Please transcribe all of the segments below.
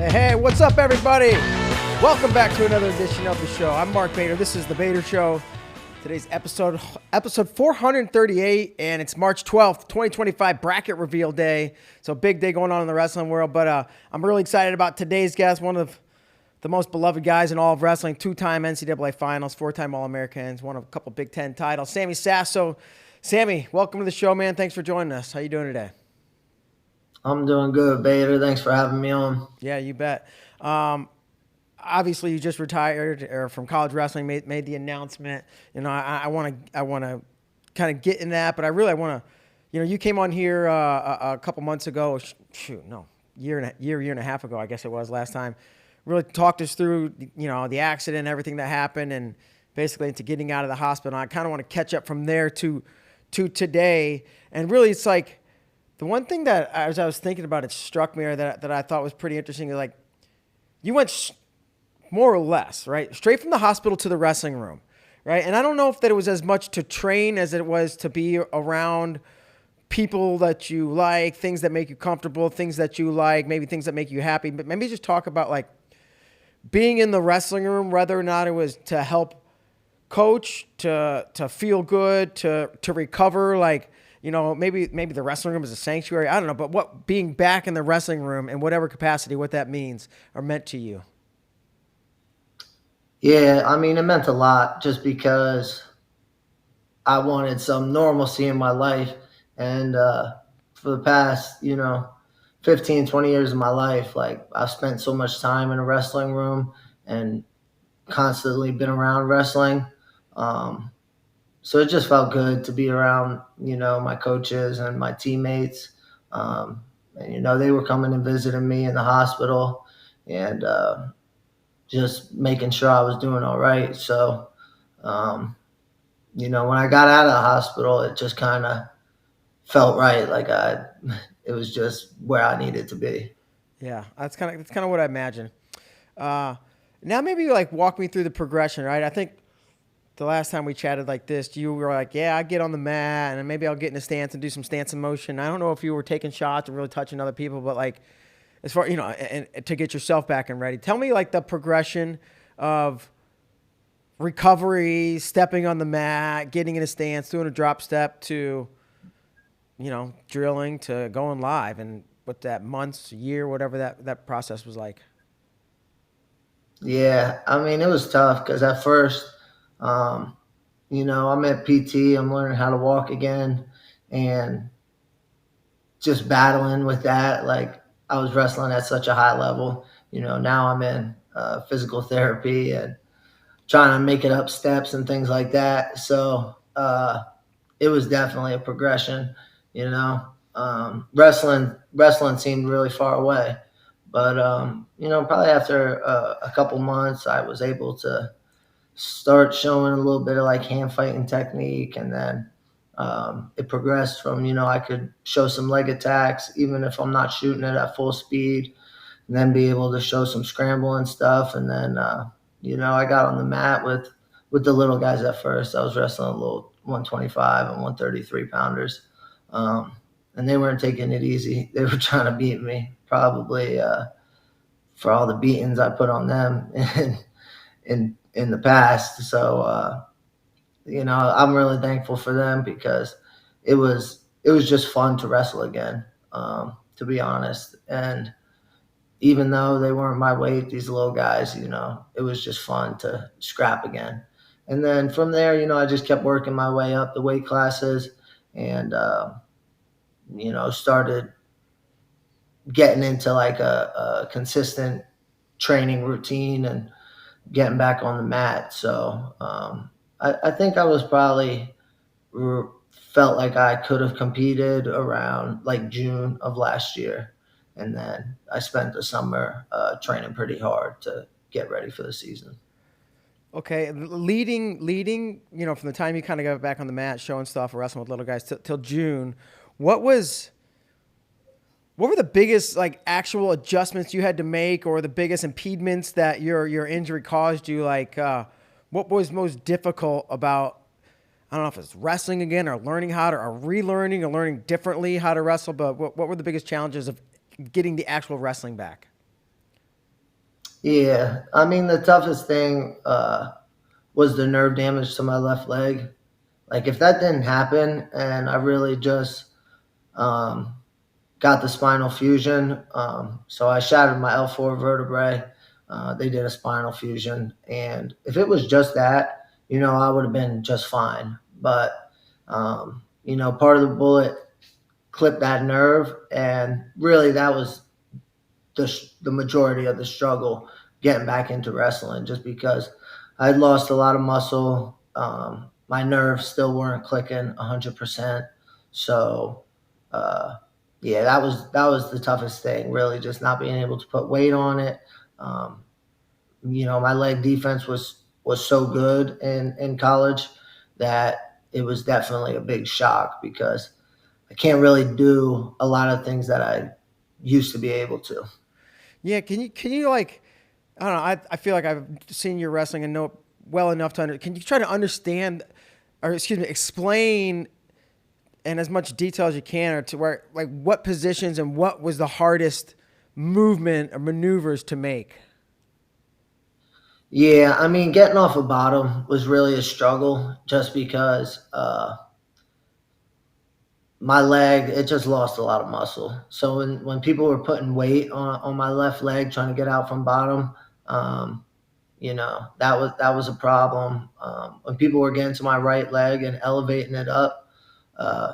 Hey, what's up, everybody? Welcome back to another edition of the show. I'm Mark Bader. This is the Bader Show. Today's episode 438, and it's March 12th, 2025, bracket reveal day. So big day going on in the wrestling world, but I'm really excited about today's guest, one of the most beloved guys in all of wrestling, two-time NCAA finals, four-time All-Americans, won a couple Big Ten titles, Sammy Sasso. Sammy, welcome to the show, man. Thanks for joining us. How you doing today? I'm doing good, Bader. Thanks for having me on. Yeah, you bet. Obviously, you just retired from college wrestling, made the announcement. You know, I want to kind of get in that, but I really want to. You know, you came on here a couple months ago. Year and a half ago, I guess it was last time. Really talked us through, you know, the accident, everything that happened, and basically into getting out of the hospital. I kind of want to catch up from there to today, and really, it's like. The one thing that, as I was thinking about it, struck me or that I thought was pretty interesting is, like, you went more or less, right, straight from the hospital to the wrestling room, right? And I don't know if that it was as much to train as it was to be around people that you like, things that make you comfortable, things that you like, maybe things that make you happy. But maybe just talk about, like, being in the wrestling room, whether or not it was to help coach, to feel good, to recover, like, you know, maybe the wrestling room is a sanctuary. I don't know, but what being back in the wrestling room in whatever capacity, what that means or meant to you. Yeah, I mean, it meant a lot just because I wanted some normalcy in my life. And for the past, 15, 20 years of my life, like, I've spent so much time in a wrestling room and constantly been around wrestling. So it just felt good to be around, my coaches and my teammates. And, they were coming and visiting me in the hospital and just making sure I was doing all right. So, when I got out of the hospital, it just kind of felt right. Like it was just where I needed to be. Yeah, that's kind of what I imagine. Now maybe like walk me through the progression, right? I think the last time we chatted like this, you were like, yeah, I get on the mat and then maybe I'll get in a stance and do some stance in motion. I don't know if you were taking shots and really touching other people, but like as far, and to get yourself back and ready. Tell me like the progression of recovery, stepping on the mat, getting in a stance, doing a drop step to, drilling to going live and what that months, year, whatever that process was like. Yeah, I mean, it was tough because at first, I'm at PT, I'm learning how to walk again and just battling with that. Like, I was wrestling at such a high level, now I'm in physical therapy and trying to make it up steps and things like that. So it was definitely a progression, wrestling seemed really far away, but, probably after a couple months, I was able to start showing a little bit of like hand fighting technique. And then it progressed from, I could show some leg attacks, even if I'm not shooting it at full speed, and then be able to show some scramble and stuff. And then, I got on the mat with the little guys at first. I was wrestling a little 125 and 133 pounders. And they weren't taking it easy. They were trying to beat me, probably for all the beatings I put on them in the past. So, I'm really thankful for them because it was just fun to wrestle again, to be honest. And even though they weren't my weight, these little guys, it was just fun to scrap again. And then from there, I just kept working my way up the weight classes and, started getting into like a consistent training routine and getting back on the mat. So I think I was probably felt like I could have competed around like June of last year. And then I spent the summer training pretty hard to get ready for the season. Okay, leading, from the time you kind of got back on the mat, showing stuff, wrestling with little guys till June, what were the biggest like actual adjustments you had to make, or the biggest impediments that your injury caused you? Like, what was most difficult about? I don't know if it's wrestling again, or learning how to, or relearning, or learning differently how to wrestle. But what were the biggest challenges of getting the actual wrestling back? Yeah, I mean the toughest thing was the nerve damage to my left leg. Like if that didn't happen, and I really just um, got the spinal fusion, so I shattered my L4 vertebrae. They did a spinal fusion, and if it was just that, I would have been just fine. But part of the bullet clipped that nerve, and really that was the majority of the struggle getting back into wrestling, just because I'd lost a lot of muscle. My nerves still weren't clicking 100%. So, uh, yeah, that was the toughest thing. Really, just not being able to put weight on it. Um, my leg defense was so good in college that it was definitely a big shock because I can't really do a lot of things that I used to be able to. Yeah, can you like, I don't know, I feel like I've seen your wrestling and know it well enough to can you try to understand, or excuse me, explain in as much detail as you can, or to where, like, what positions and what was the hardest movement or maneuvers to make? Yeah, I mean, getting off a bottom was really a struggle just because my leg, it just lost a lot of muscle. So when people were putting weight on my left leg trying to get out from bottom, um, that was a problem. When people were getting to my right leg and elevating it up, uh,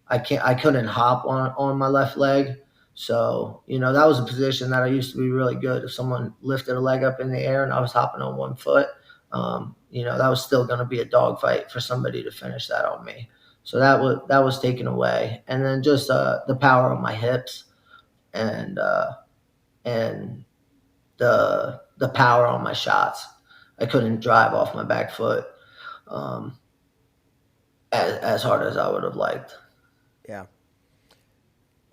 I couldn't hop on my left leg. So, that was a position that I used to be really good. If someone lifted a leg up in the air and I was hopping on one foot, that was still going to be a dogfight for somebody to finish that on me. So that was taken away, and then just the power of my hips and the power on my shots. I couldn't drive off my back foot um, as hard as I would have liked. Yeah.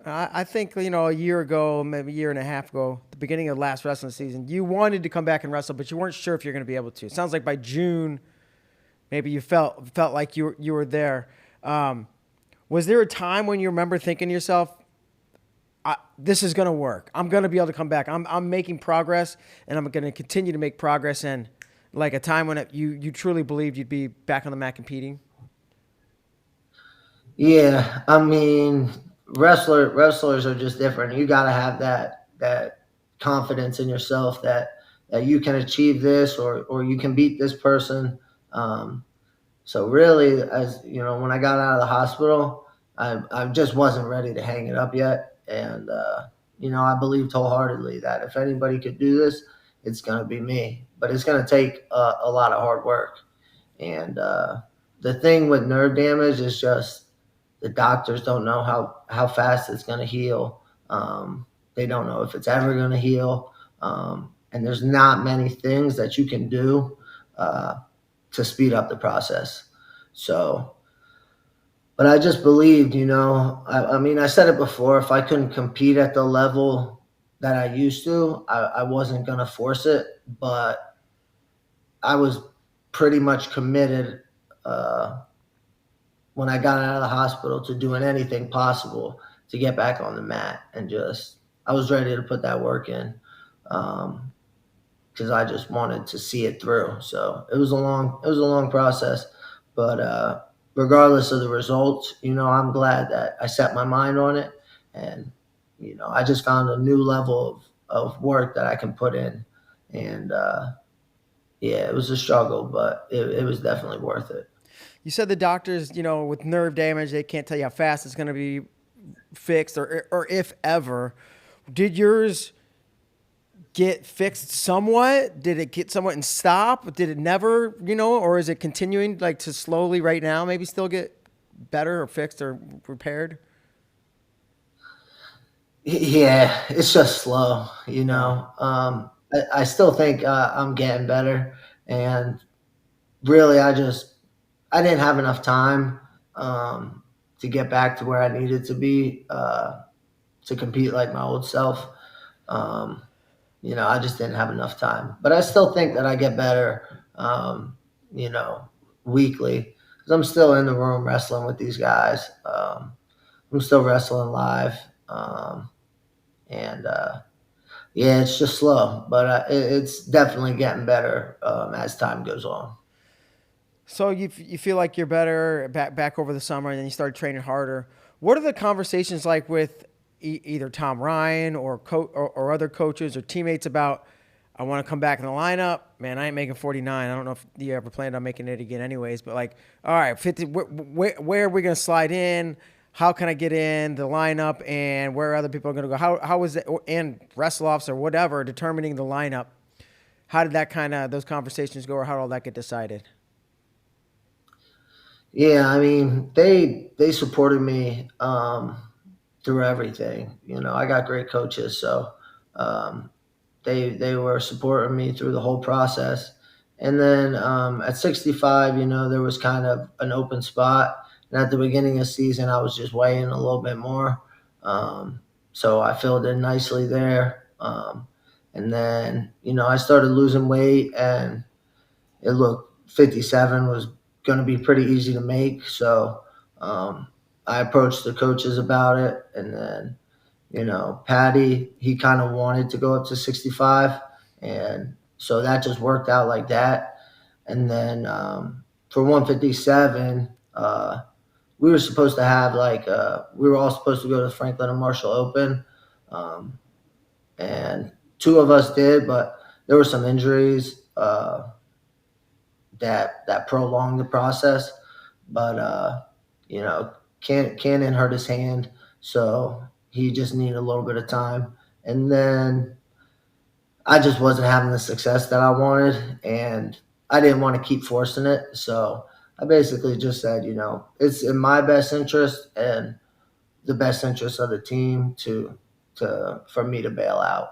I think, a year ago, maybe a year and a half ago, the beginning of the last wrestling season, you wanted to come back and wrestle, but you weren't sure if you're going to be able to. It sounds like by June, maybe you felt like you were there. Was there a time when you remember thinking to yourself, "This is going to work. I'm going to be able to come back. I'm making progress, and I'm going to continue to make progress." And like a time when you truly believed you'd be back on the mat competing. Yeah, I mean, wrestlers are just different. You got to have that confidence in yourself that you can achieve this or you can beat this person. Um, So really, as you know, when I got out of the hospital, I just wasn't ready to hang it up yet, and I believed wholeheartedly that if anybody could do this, it's going to be me. But it's going to take a lot of hard work. And the thing with nerve damage is just the doctors don't know how fast it's going to heal. They don't know if it's ever going to heal, and there's not many things that you can do to speed up the process. So, but I just believed, I mean, I said it before, if I couldn't compete at the level that I used to, I wasn't going to force it, but I was pretty much committed uh, when I got out of the hospital to doing anything possible to get back on the mat and I was ready to put that work in. Because I just wanted to see it through. So it was a long process, but regardless of the results, I'm glad that I set my mind on it, and I just found a new level of work that I can put in, and yeah, it was a struggle, but it was definitely worth it. You said the doctors, with nerve damage, they can't tell you how fast it's going to be fixed, or if ever. Did yours get fixed somewhat? Did it get somewhat and stop? Did it never, or is it continuing like to slowly right now maybe still get better or fixed or repaired? Yeah, it's just slow, Yeah. I still think I'm getting better, and really, I didn't have enough time to get back to where I needed to be to compete like my old self. Um, I just didn't have enough time. But I still think that I get better, you know, weekly because I'm still in the room wrestling with these guys. I'm still wrestling live, and Yeah, it's just slow, but it's definitely getting better as time goes on. So you feel like you're better back over the summer, and then you started training harder. What are the conversations like with either Tom Ryan or other coaches or teammates about? I want to come back in the lineup. Man, I ain't making 49. I don't know if you ever planned on making it again, anyways. But like, all right, 50. Where are we gonna slide in? How can I get in the lineup, and where other people are gonna go? How is it? And wrestle offs or whatever determining the lineup. How did that those conversations go, or how did all that get decided? Yeah, I mean, they supported me through everything. You know, I got great coaches, so um, they were supporting me through the whole process. And then at 65, you know, there was kind of an open spot. And at the beginning of the season, I was just weighing a little bit more. Um, so I filled in nicely there. And then, you know, I started losing weight, and it looked 57 was going to be pretty easy to make. So um, I approached the coaches about it. And then, you know, Patty, he kind of wanted to go up to 65. And so that just worked out like that. And then for 157, we were supposed to have we were all supposed to go to the Franklin and Marshall Open. Um, and two of us did, but there were some injuries that prolonged the process. But you know, Cannon hurt his hand, so he just needed a little bit of time. And then I just wasn't having the success that I wanted, and I didn't want to keep forcing it. So I basically just said, you know, it's in my best interest and the best interest of the team to for me to bail out.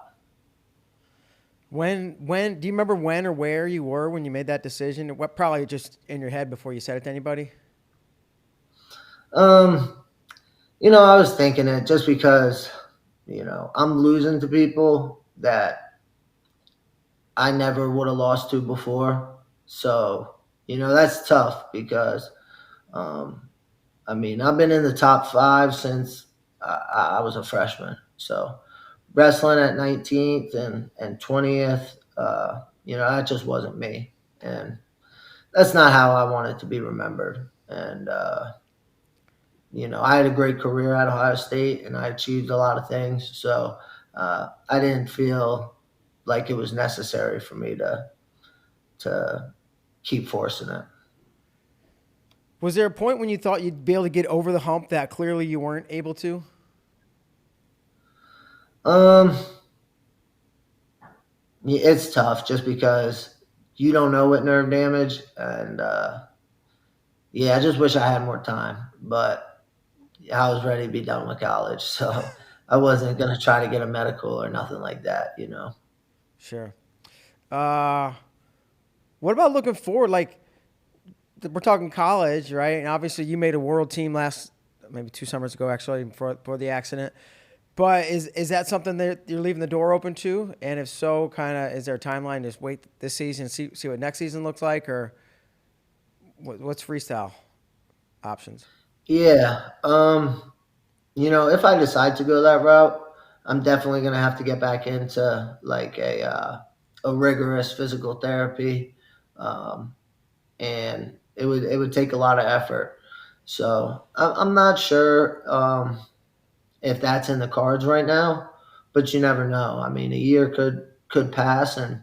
When do you remember when or where you were when you made that decision? What probably just in your head before you said it to anybody? Um, you know, I was thinking it just because, you know, I'm losing to people that I never would have lost to before. So, you know, that's tough because, um, I mean, I've been in the top five since I was a freshman. So, wrestling at 19th and 20th, you know, that just wasn't me. And that's not how I wanted to be remembered. And, you know, I had a great career at Ohio State and I achieved a lot of things. So, I didn't feel like it was necessary for me to keep forcing it. Was there a point when you thought you'd be able to get over the hump that clearly you weren't able to? Um, it's tough just because you don't know what nerve damage, and yeah, I just wish I had more time, but I was ready to be done with college, so I wasn't gonna try to get a medical or nothing like that, you know. Sure. Uh, what about looking forward? Like we're talking college, right? And obviously you made a world team maybe 2 summers ago, actually, before the accident. But is that something that you're leaving the door open to? And if so, is there a timeline? Just wait this season, see what next season looks like, or what's freestyle options? Yeah, you know, if I decide to go that route, I'm definitely gonna have to get back into like a rigorous physical therapy, um, and it would take a lot of effort. So I'm not sure if that's in the cards right now, but you never know. I mean, a year could pass and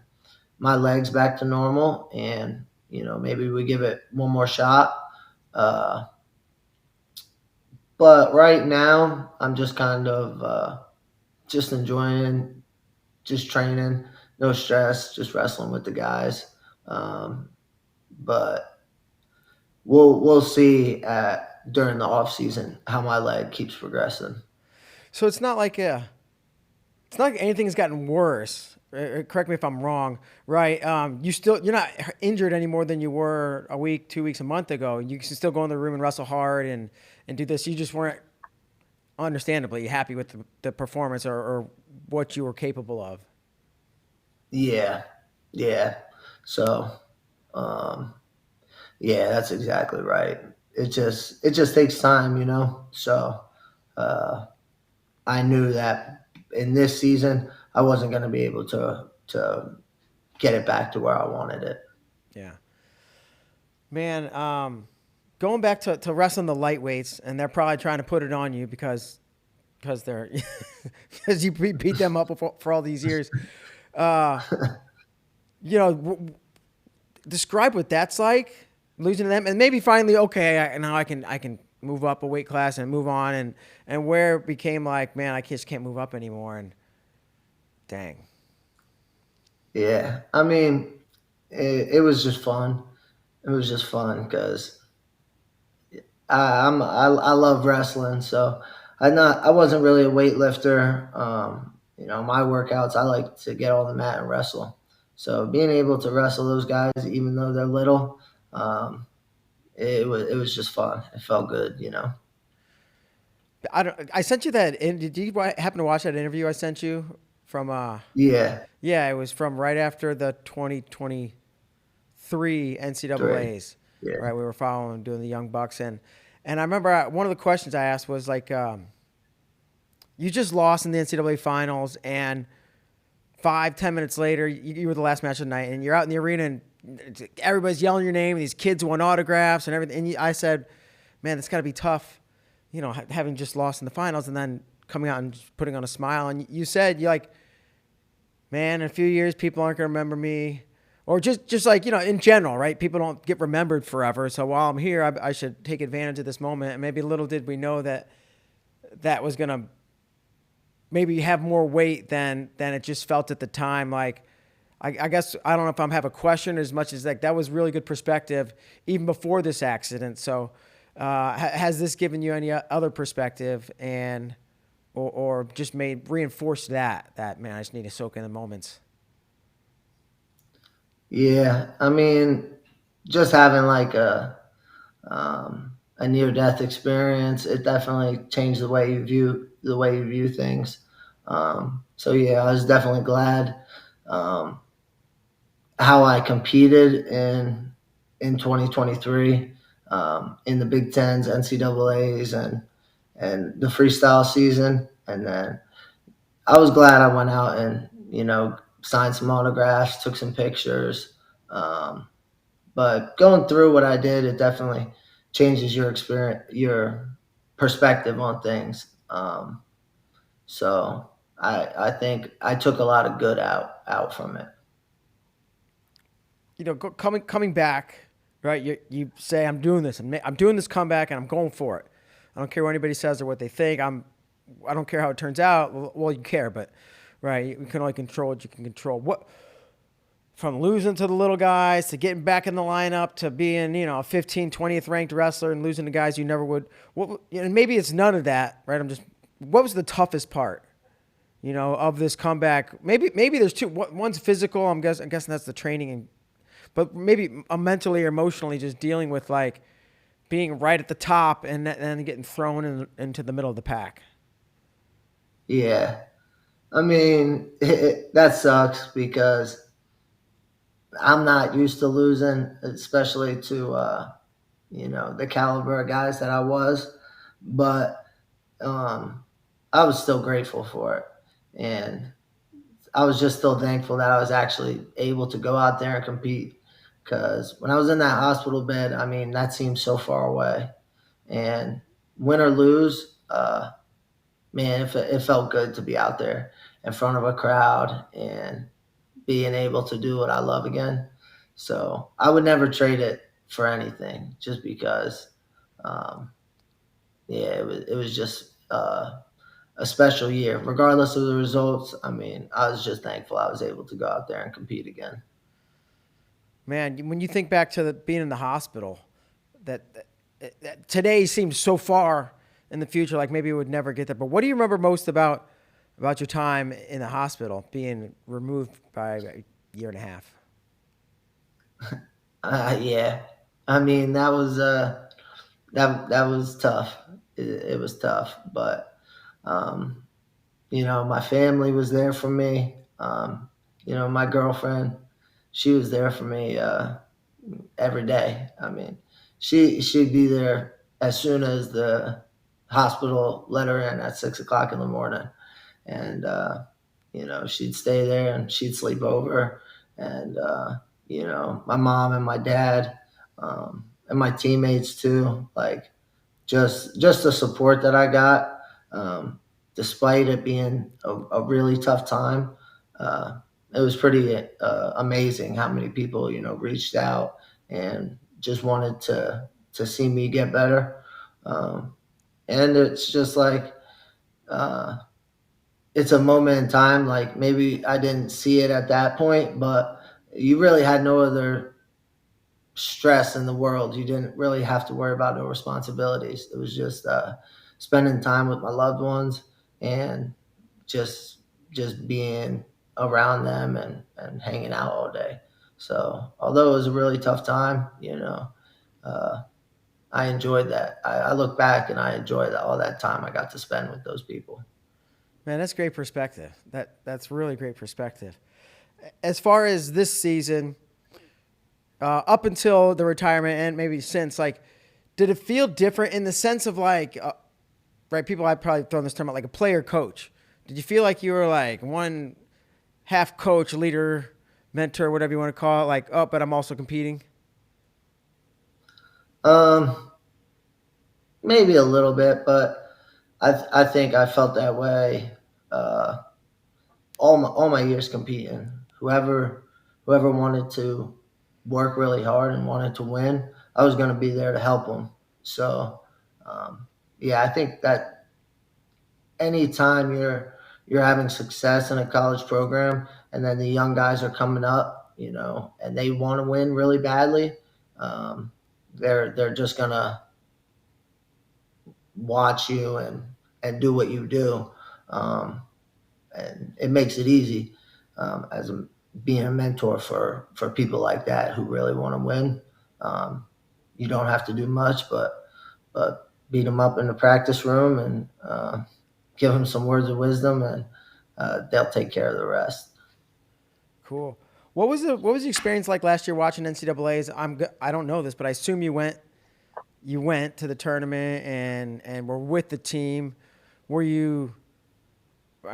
my legs back to normal, and you know maybe we give it one more shot. Uh, but right now, I'm just kind of just enjoying, just training, no stress, just wrestling with the guys. Um, but we'll see during the off season how my leg keeps progressing. So it's not like anything's gotten worse. Correct me if I'm wrong, right? You're not injured any more than you were a week, 2 weeks, a month ago. You can still go in the room and wrestle hard and do this. You just weren't understandably happy with the performance or what you were capable of. Yeah, yeah. So um, yeah, that's exactly right. It just takes time, you know. So uh, I knew that in this season I wasn't going to be able to get it back to where I wanted it. Yeah. Man, going back to wrestling the lightweights, and they're probably trying to put it on you because they're because you beat them up for all these years. Uh, describe what that's like losing to them, and maybe finally, okay, now I can move up a weight class and move on, and where it became like, man, I just can't move up anymore, and dang. Yeah, I mean, it was just fun. It was just fun because I love wrestling, so I wasn't really a weightlifter. My workouts I like to get on the mat and wrestle. So being able to wrestle those guys, even though they're little, it was just fun. It felt good. I sent you that. Did you happen to watch that interview I sent you from? Yeah, Yeah, it was from right after the 2023 three. NCAAs. Yeah, Right, we were following doing the Young Bucks, and I remember one of the questions I asked was like, you just lost in the NCAA finals, and 5-10 minutes later, you were the last match of the night, and you're out in the arena, and everybody's yelling your name, and these kids want autographs and everything. And I said, man, it's got to be tough, having just lost in the finals and then coming out and just putting on a smile. And you said, you're like, man, in a few years, people aren't going to remember me. Or just like, in general, right? People don't get remembered forever. So while I'm here, I should take advantage of this moment. And maybe little did we know that was going to maybe have more weight than it just felt at the time. Like, I guess I don't know if I'm have a question as much as like that was really good perspective even before this accident. So has this given you any other perspective or just reinforced that man, I just need to soak in the moments? yeah. I mean, just having like a near death experience, it definitely changed the way you view things. So yeah, I was definitely glad um, how I competed in 2023 in the Big Tens, NCAAs, and the freestyle season. And then I was glad I went out and signed some autographs, took some pictures. Um, but going through what I did, it definitely changes your experience, your perspective on things. So I think I took a lot of good out from it. Coming back, right? You say I'm doing this, I'm doing this comeback, and I'm going for it. I don't care what anybody says or what they think. I don't care how it turns out. Well, you care, but right, you can only control what you can control. What from losing to the little guys to getting back in the lineup to being a 15th, 20th ranked wrestler and losing to guys you never would. And maybe it's none of that, right? What was the toughest part? Of this comeback. Maybe there's two. One's physical. I'm guessing that's the training, but maybe mentally or emotionally, just dealing with like being right at the top and then getting thrown into the middle of the pack. Yeah, I mean that sucks because I'm not used to losing, especially to the caliber of guys that I was. But um, I was still grateful for it, and I was just still thankful that I was actually able to go out there and compete. Because when I was in that hospital bed, I mean, that seemed so far away. And win or lose, man, it felt good to be out there in front of a crowd and being able to do what I love again. So I would never trade it for anything, just because, um, yeah, it was just a special year, regardless of the results. I mean, I was just thankful I was able to go out there and compete again. Man, when you think back to being in the hospital, that today seems so far in the future, like maybe it would never get there. But what do you remember most about your time in the hospital, being removed by a year and a half? Yeah, I mean that was tough. It was tough, but um, my family was there for me. My girlfriend, she was there for me every day. I mean, she'd be there as soon as the hospital let her in at 6 o'clock in the morning, and she'd stay there and she'd sleep over. And, my mom and my dad, and my teammates too, like just the support that I got, despite it being a really tough time. Uh, it was pretty amazing how many people, reached out and just wanted to see me get better. Um, and it's just like, uh, it's a moment in time. Like maybe I didn't see it at that point, but you really had no other stress in the world. You didn't really have to worry about no responsibilities. It was just spending time with my loved ones and just just being around them and hanging out all day. So although it was a really tough time, uh, I enjoyed that. I look back and I enjoy all that time I got to spend with those people. Man, that's great perspective. That's really great perspective. As far as this season, up until the retirement and maybe since, like, did it feel different in the sense of like, right? People I've probably thrown this term out like a player coach. Did you feel like you were like one half coach, leader, mentor, whatever you want to call it? Like, oh, but I'm also competing. Um, Maybe a little bit, but I think I felt that way uh, all my years competing. Whoever wanted to work really hard and wanted to win, I was going to be there to help them. So, yeah, I think that anytime you're having success in a college program, and then the young guys are coming up, and they want to win really badly, um, they're just gonna watch you and do what you do. Um, and it makes it easy, being a mentor for people like that who really want to win. Um, you don't have to do much, but beat them up in the practice room and give them some words of wisdom, and they'll take care of the rest. Cool. What was the experience like last year watching NCAA's? I don't know this, but I assume you went to the tournament and were with the team. Were you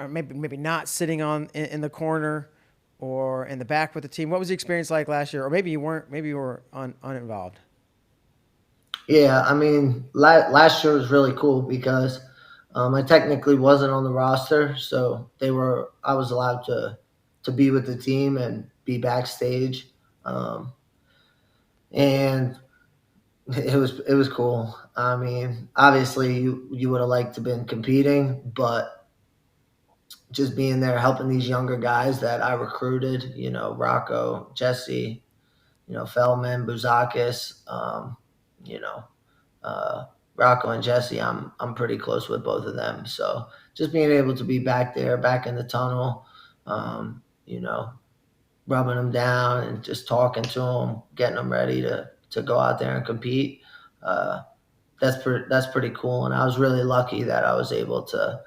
maybe not sitting in the corner or in the back with the team? What was the experience like last year? Or maybe you weren't. Maybe you were uninvolved. Yeah, I mean, last year was really cool because I technically wasn't on the roster, so I was allowed to be with the team and be backstage, um, and it was cool. I mean, obviously you would have liked to been competing, but just being there helping these younger guys that I recruited, Rocco, Jesse, Fellman, Buzakis, you know, uh, Rocco and Jesse, I'm pretty close with both of them. So just being able to be back there, back in the tunnel, um, you know, rubbing them down and just talking to them, getting them ready to go out there and compete. Uh, that's pretty cool. And I was really lucky that I was able to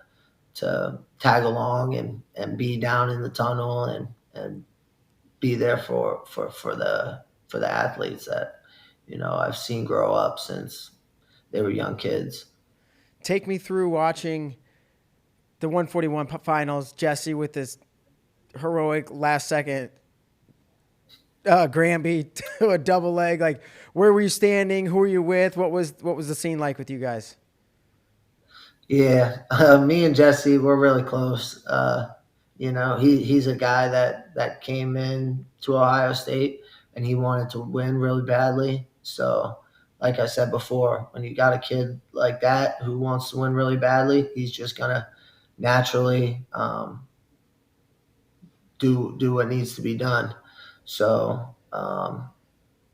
tag along and be down in the tunnel and be there for the athletes that I've seen grow up since they were young kids. Take me through watching the 141 finals. Jesse with this heroic last second Granby to a double leg. Like, where were you standing? Who were you with? What was the scene like with you guys? Yeah, me and Jesse, we're really close. He's a guy that came in to Ohio State and he wanted to win really badly. So, like I said before, when you got a kid like that who wants to win really badly, he's just gonna naturally do what needs to be done. So,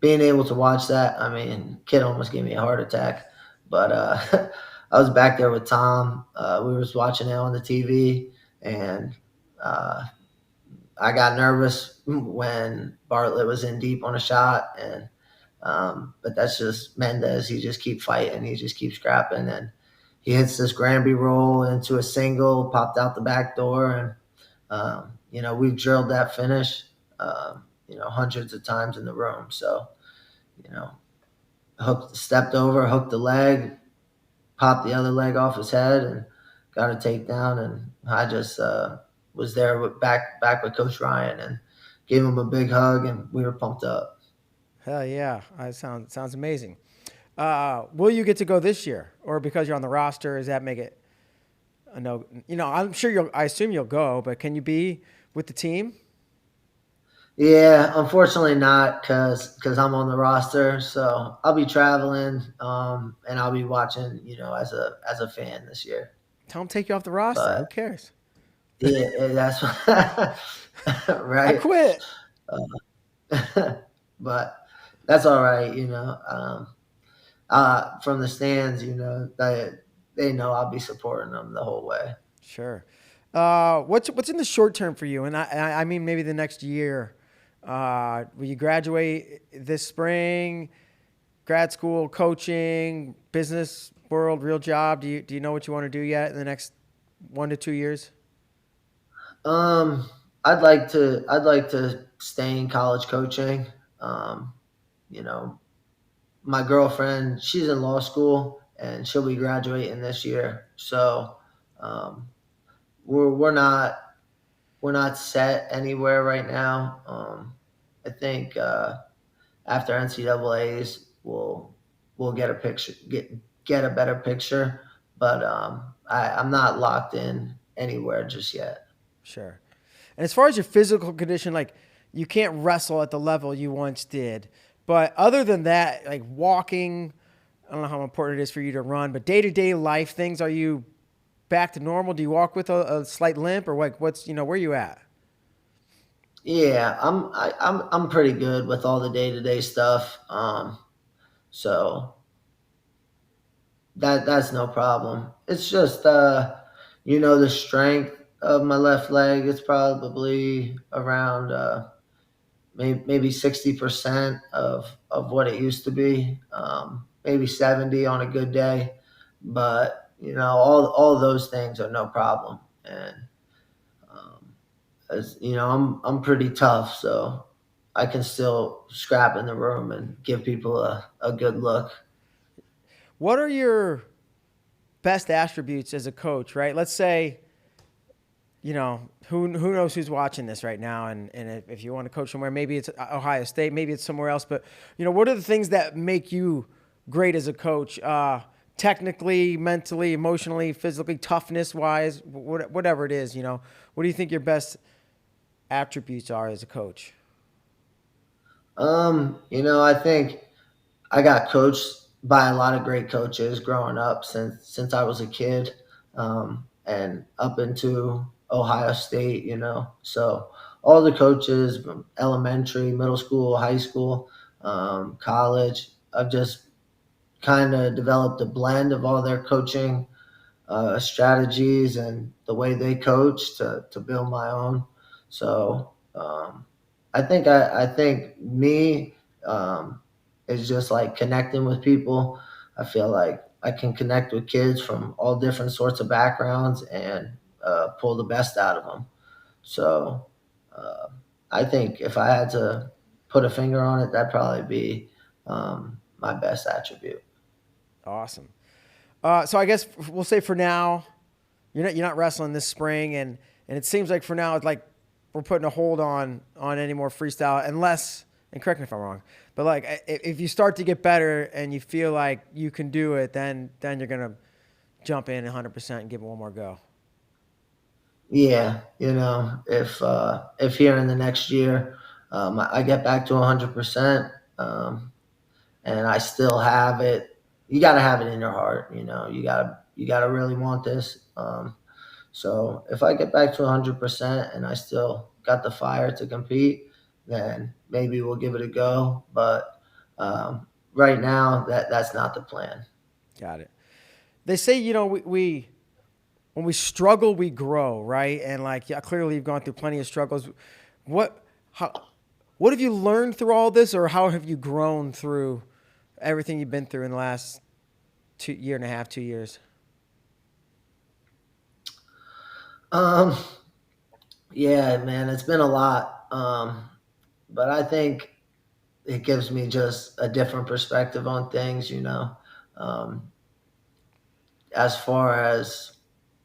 being able to watch that, I mean, kid almost gave me a heart attack. But I was back there with Tom. We was watching it on the TV, and uh, I got nervous when Bartlett was in deep on a shot, and but that's just Mendez. He just keeps fighting. He just keeps scrapping, and he hits this Granby roll into a single, popped out the back door, and we've drilled that finish, hundreds of times in the room. So, you know, stepped over, hooked the leg, popped the other leg off his head, and got a takedown. And I just was there back with Coach Ryan and gave him a big hug, and we were pumped up. Hell yeah, sounds amazing. Will you get to go this year, or because you're on the roster, does that make it a no? I'm sure you'll. I assume you'll go, but can you be with the team? Yeah, unfortunately not because I'm on the roster. So I'll be traveling, and I'll be watching, as a fan this year. Tell them take you off the roster. But Who cares? yeah, that's I right. quit. But that's all right. From the stands, they know I'll be supporting them the whole way. Sure. What's in the short term for you? And I mean maybe the next year. Will you graduate this spring? Grad school, coaching, business world, real job. Do you know what you want to do yet in the next 1 to 2 years? Um, I'd like to stay in college coaching. Um, you know, my girlfriend, she's in law school and she'll be graduating this year. So um, we're not set anywhere right now. I think after NCAAs we'll get a picture get a better picture, but I'm not locked in anywhere just yet. Sure. And as far as your physical condition, like you can't wrestle at the level you once did. But other than that, like walking, I don't know how important it is for you to run, but day to day life things, are you back to normal? Do you walk with a slight limp or like where you at? Yeah, I'm pretty good with all the day to day stuff. So that's no problem. It's just the strength of my left leg. It's probably around maybe 60% of what it used to be. Maybe 70 on a good day, but all those things are no problem. And um, as I'm pretty tough, so I can still scrap in the room and give people a good look. What are your best attributes as a coach, right? Let's say, who knows who's watching this right now, and if you want to coach somewhere, maybe it's Ohio State, maybe it's somewhere else, but what are the things that make you great as a coach? Technically, mentally, emotionally, physically, toughness wise, whatever it is, what do you think your best attributes are as a coach? I think I got coached by a lot of great coaches growing up since I was a kid, and up into Ohio State. So all the coaches from elementary, middle school, high school, college. I've just kind of developed a blend of all their coaching strategies and the way they coach to build my own. So I think me is just like connecting with people. I feel like I can connect with kids from all different sorts of backgrounds and pull the best out of them. So uh, I think if I had to put a finger on it, that'd probably be my best attribute. Awesome. So I guess we'll say for now, you're not wrestling this spring, and it seems like for now it's like we're putting a hold on any more freestyle unless, and correct me if I'm wrong, but like if you start to get better and you feel like you can do it, then you're gonna jump in 100% and give it one more go. Yeah, if here in the next year I get back to 100%, and I still have it, you got to have it in your heart. You got to really want this. So if I get back to 100% and I still got the fire to compete, then maybe we'll give it a go. But right now, that's not the plan. Got it. They say we when we struggle we grow, right? And like yeah, clearly you've gone through plenty of struggles. What how what have you learned through all this, or how have you grown through everything you've been through in the last 2 year and a half, 2 years? Um, yeah, man, it's been a lot. But I think it gives me just a different perspective on things. Um, as far as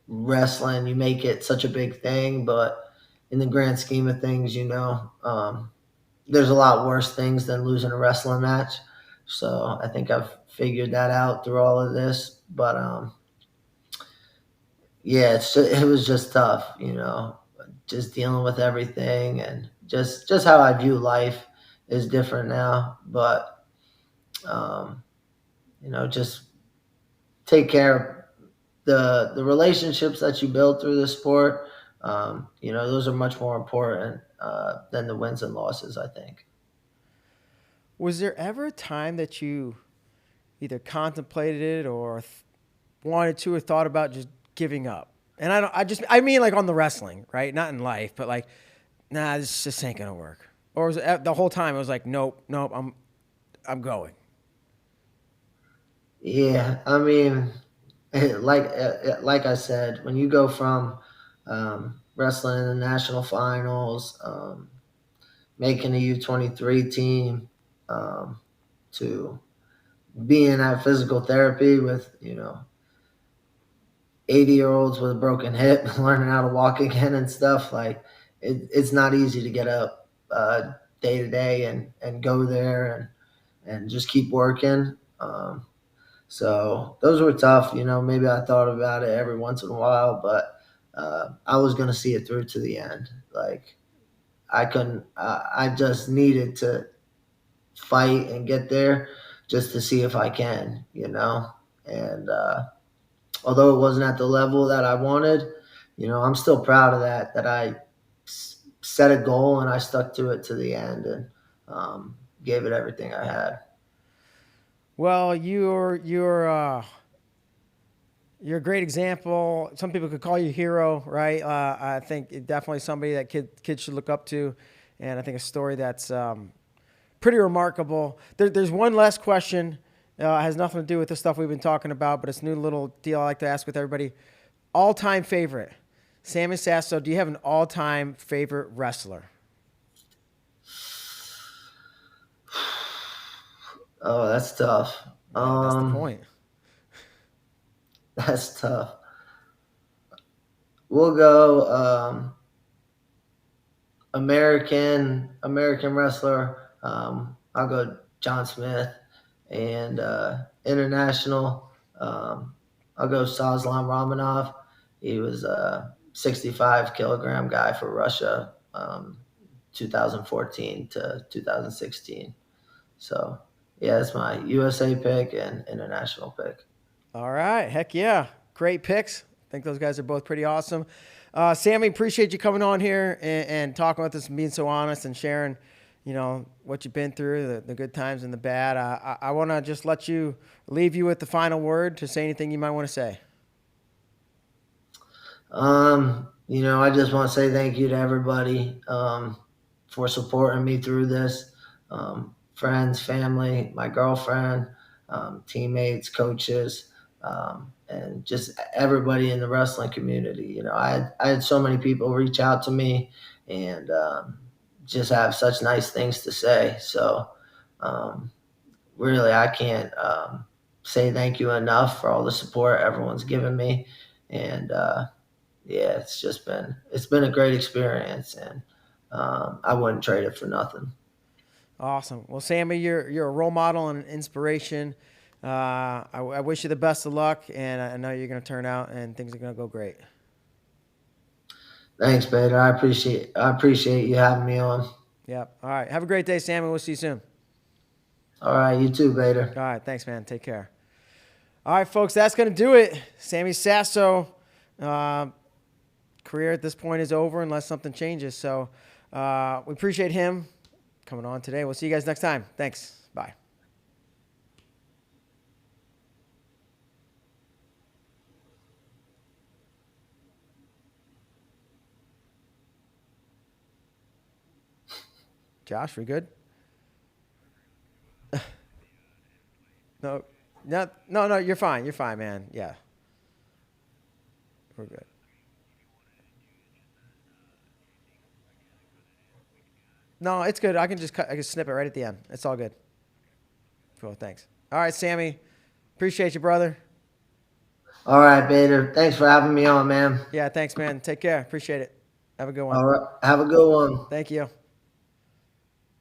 wrestling, you make it such a big thing, but in the grand scheme of things, there's a lot worse things than losing a wrestling match. So I think I've figured that out through all of this. But yeah, it was just tough, just dealing with everything, and just how I view life is different now. But um, just take care of the relationships that you build through the sport. Those are much more important than the wins and losses, I think. Was there ever a time that you either contemplated it or wanted to or thought about just giving up? And I mean like on the wrestling, right? Not in life, but like, nah, this just ain't gonna work. Or was it the whole time it was like, nope, I'm going. Yeah, I mean, like I said, when you go from wrestling in the national finals, making a U23 team, to being at physical therapy with 80-year-olds with a broken hip, learning how to walk again and stuff, like it's not easy to get up day to day and go there and just keep working. So those were tough. Maybe I thought about it every once in a while, but I was going to see it through to the end. Like I couldn't. I just needed to fight and get there just to see if I can. And although it wasn't at the level that I wanted, I'm still proud of that. That I set a goal and I stuck to it to the end and gave it everything I had. Well, you're a great example. Some people could call you a hero, right? I think definitely somebody that kids should look up to, and I think a story that's pretty remarkable. There's one last question. Has nothing to do with the stuff we've been talking about, but it's a new little deal I like to ask with everybody. All-time favorite, Sammy Sasso. Do you have an all-time favorite wrestler? Oh, that's tough. Yeah, that's the point. That's tough. We'll go American wrestler. I'll go John Smith, and international. I'll go Sazlan Romanov. He was a 65-kilogram guy for Russia, 2014 to 2016. So yeah, that's my USA pick and international pick. All right. Heck yeah. Great picks. I think those guys are both pretty awesome. Sammy, appreciate you coming on here and talking with us and being so honest and sharing, what you've been through, the good times and the bad. I want to just leave you with the final word to say anything you might want to say. I just want to say thank you to everybody for supporting me through this. Friends, family, my girlfriend, teammates, coaches, and just everybody in the wrestling community. I had so many people reach out to me and just have such nice things to say. So really, I can't say thank you enough for all the support everyone's given me. And yeah, it's been a great experience, and I wouldn't trade it for nothing. Awesome. Well, Sammy, you're a role model and an inspiration. I wish you the best of luck, and I know you're going to turn out and things are going to go great. Thanks, Bader. I appreciate you having me on. Yep. All right. Have a great day, Sammy. We'll see you soon. All right, you too, Bader. All right. Thanks, man. Take care. All right, folks. That's going to do it. Sammy Sasso. Career at this point is over unless something changes. So we appreciate him coming on today. We'll see you guys next time. Thanks. Bye. Josh, we good? No, no, you're fine. You're fine, man. Yeah, we're good. No, it's good. I can snip it right at the end. It's all good. Cool, thanks. All right, Sammy. Appreciate you, brother. All right, Bader. Thanks for having me on, man. Yeah, thanks, man. Take care. Appreciate it. Have a good one. All right. Have a good one. Thank you.